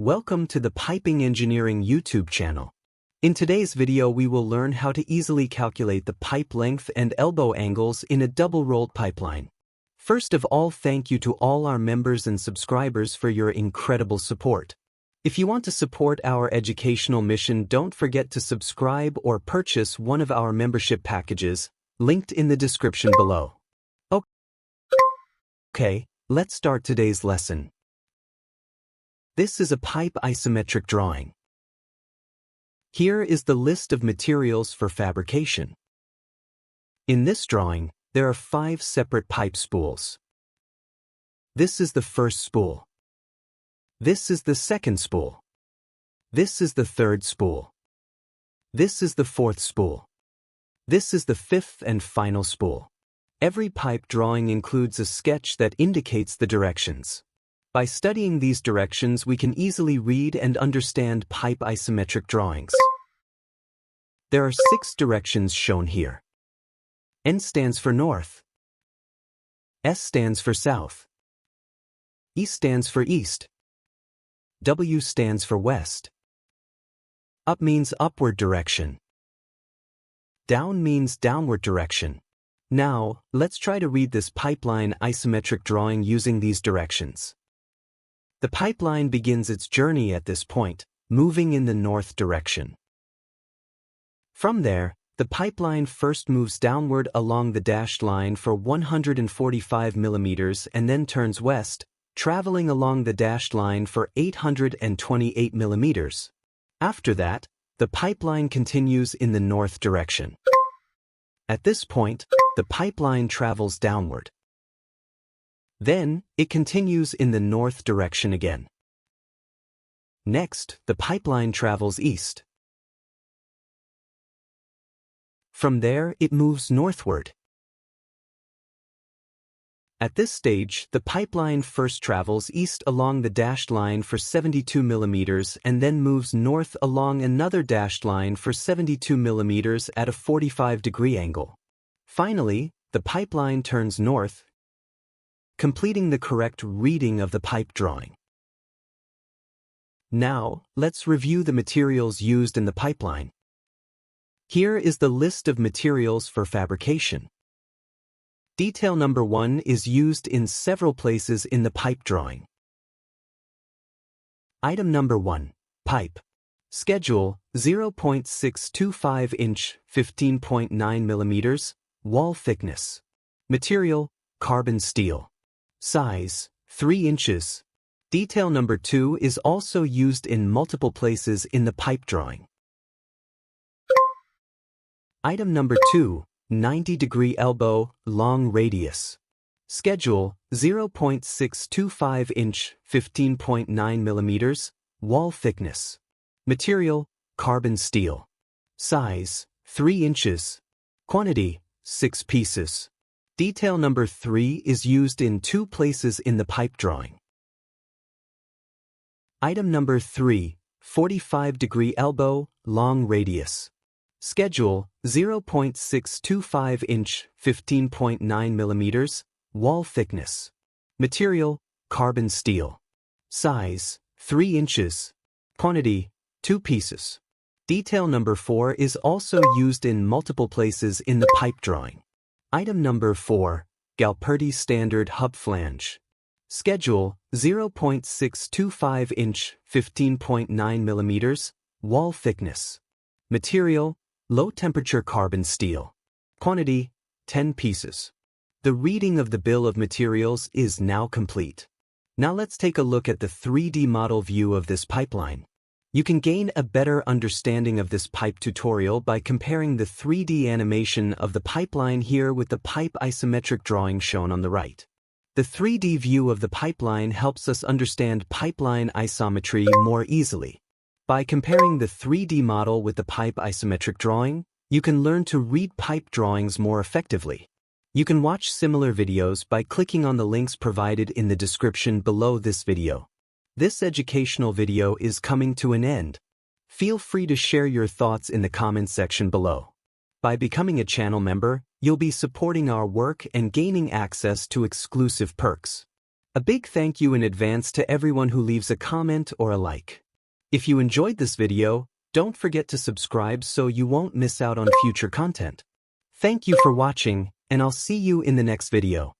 Welcome to the Piping Engineering YouTube channel. In today's video we will learn how to easily calculate the pipe length and elbow angles in a double-rolled pipeline. First of all, thank you to all our members and subscribers for your incredible support. If you want to support our educational mission, don't forget to subscribe or purchase one of our membership packages, linked in the description below. Okay, let's start today's lesson. This is a pipe isometric drawing. Here is the list of materials for fabrication. In this drawing, there are 5 separate pipe spools. This is the first spool. This is the second spool. This is the third spool. This is the fourth spool. This is the fifth and final spool. Every pipe drawing includes a sketch that indicates the directions. By studying these directions, we can easily read and understand pipe isometric drawings. There are 6 directions shown here. N stands for north. S stands for south. E stands for east. W stands for west. Up means upward direction. Down means downward direction. Now, let's try to read this pipeline isometric drawing using these directions. The pipeline begins its journey at this point, moving in the north direction. From there, the pipeline first moves downward along the dashed line for 145 millimeters and then turns west, traveling along the dashed line for 828 millimeters. After that, the pipeline continues in the north direction. At this point, the pipeline travels downward. Then, it continues in the north direction again. Next, the pipeline travels east. From there, it moves northward. At this stage, the pipeline first travels east along the dashed line for 72 millimeters and then moves north along another dashed line for 72 millimeters at a 45-degree angle. Finally, the pipeline turns north, completing the correct reading of the pipe drawing. Now, let's review the materials used in the pipeline. Here is the list of materials for fabrication. Detail number 1 is used in several places in the pipe drawing. Item number 1, pipe. Schedule, 0.625 inch, 15.9 millimeters, wall thickness. Material, carbon steel. Size, 3 inches. Detail number 2 is also used in multiple places in the pipe drawing. Item number 2, 90-degree elbow, long radius. Schedule, 0.625 inch, 15.9 millimeters, wall thickness. Material, carbon steel. Size, 3 inches. Quantity, 6 pieces. Detail number 3 is used in 2 places in the pipe drawing. Item number 3, 45-degree elbow, long radius. Schedule, 0.625 inch, 15.9 millimeters, wall thickness. Material, carbon steel. Size, 3 inches. Quantity, 2 pieces. Detail number 4 is also used in multiple places in the pipe drawing. Item number 4, Galperti standard hub flange. Schedule, 0.625 inch, 15.9 millimeters, wall thickness. Material, low temperature carbon steel. Quantity, 10 pieces. The reading of the bill of materials is now complete. Now let's take a look at the 3D model view of this pipeline. You can gain a better understanding of this pipe tutorial by comparing the 3D animation of the pipeline here with the pipe isometric drawing shown on the right. The 3D view of the pipeline helps us understand pipeline isometry more easily. By comparing the 3D model with the pipe isometric drawing, you can learn to read pipe drawings more effectively. You can watch similar videos by clicking on the links provided in the description below this video. This educational video is coming to an end. Feel free to share your thoughts in the comments section below. By becoming a channel member, you'll be supporting our work and gaining access to exclusive perks. A big thank you in advance to everyone who leaves a comment or a like. If you enjoyed this video, don't forget to subscribe so you won't miss out on future content. Thank you for watching, and I'll see you in the next video.